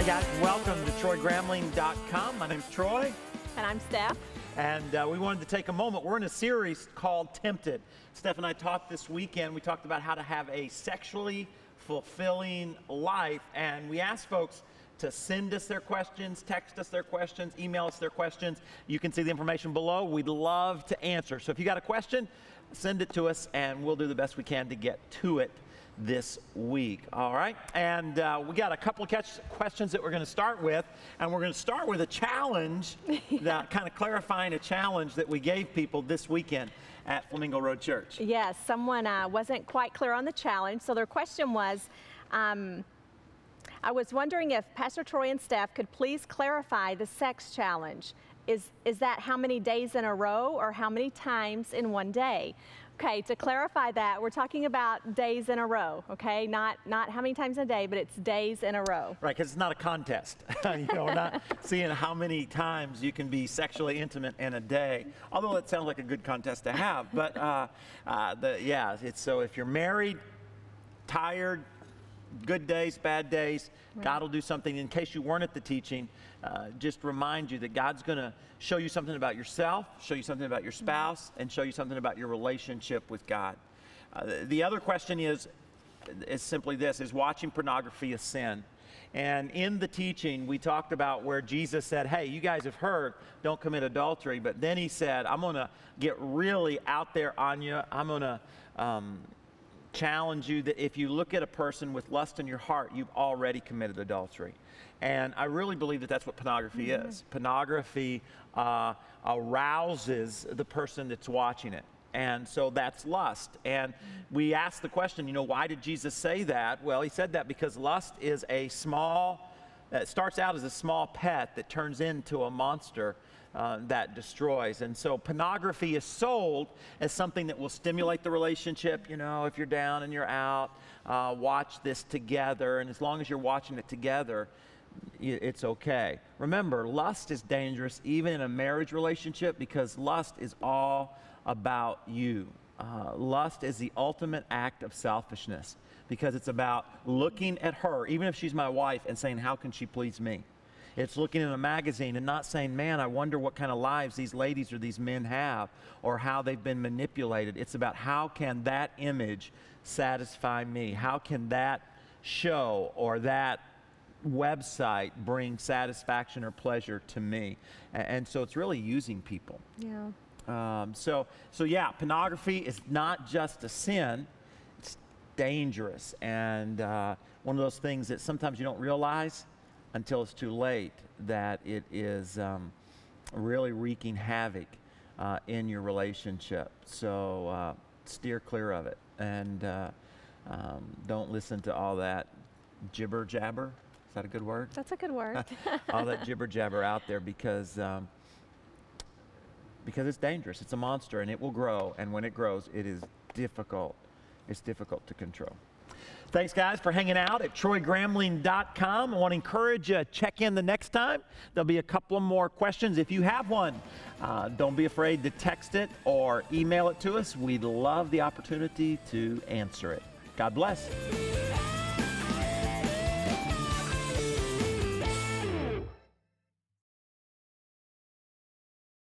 Hey guys, welcome to TroyGramling.com. My name's Troy. And I'm Steph. And we wanted to take a moment. We're in a series called Tempted. Steph and I talked this weekend. We talked about how to have a sexually fulfilling life. And we asked folks to send us their questions, text us their questions, email us their questions. You can see the information below. We'd love to answer. So if you got a question, send it to us and we'll do the best we can to get to it this week. All right, and we got a couple of questions that we're going to start with, and we're going to start with a challenge, that kind of clarifying a challenge that we gave people this weekend at Flamingo Road Church. Yes, someone wasn't quite clear on the challenge, so their question was, I was wondering if Pastor Troy and Steph could please clarify the sex challenge. Is that how many days in a row or how many times in one day? Okay, to clarify that, we're talking about days in a row, okay? Not how many times a day, but it's days in a row. Right, because it's not a contest. We're not seeing how many times you can be sexually intimate in a day, although it sounds like a good contest to have. But so if you're married, tired, good days, bad days, right. God will do something. In case you weren't at the teaching, just remind you that God's going to show you something about yourself, show you something about your spouse, and show you something about your relationship with God. The other question is simply this: is watching pornography a sin? And in the teaching, we talked about where Jesus said, hey, you guys have heard, don't commit adultery. But then he said, I'm going to get really out there on you. I'm going to challenge you that if you look at a person with lust in your heart, you've already committed adultery. And I really believe that that's what pornography is. Pornography arouses the person that's watching it. And so that's lust. And we asked the question, why did Jesus say that? Well, he said that because lust is it starts out as a small pet that turns into a monster that destroys. And so pornography is sold as something that will stimulate the relationship. If you're down and you're out, watch this together. And as long as you're watching it together, it's okay. Remember, lust is dangerous even in a marriage relationship because lust is all about you. Lust is the ultimate act of selfishness because it's about looking at her, even if she's my wife, and saying, how can she please me? It's looking in a magazine and not saying, man, I wonder what kind of lives these ladies or these men have or how they've been manipulated. It's about how can that image satisfy me? How can that show or that website bring satisfaction or pleasure to me? And so it's really using people. Yeah. So pornography is not just a sin, it's dangerous. And one of those things that sometimes you don't realize until it's too late, that it is really wreaking havoc in your relationship. So steer clear of it. And don't listen to all that jibber jabber. Is that a good word? That's a good word. All that jibber jabber out there because it's dangerous. It's a monster and it will grow. And when it grows, it is difficult. It's difficult to control. Thanks, guys, for hanging out at TroyGramling.com. I want to encourage you to check in the next time. There'll be a couple of more questions. If you have one, don't be afraid to text it or email it to us. We'd love the opportunity to answer it. God bless.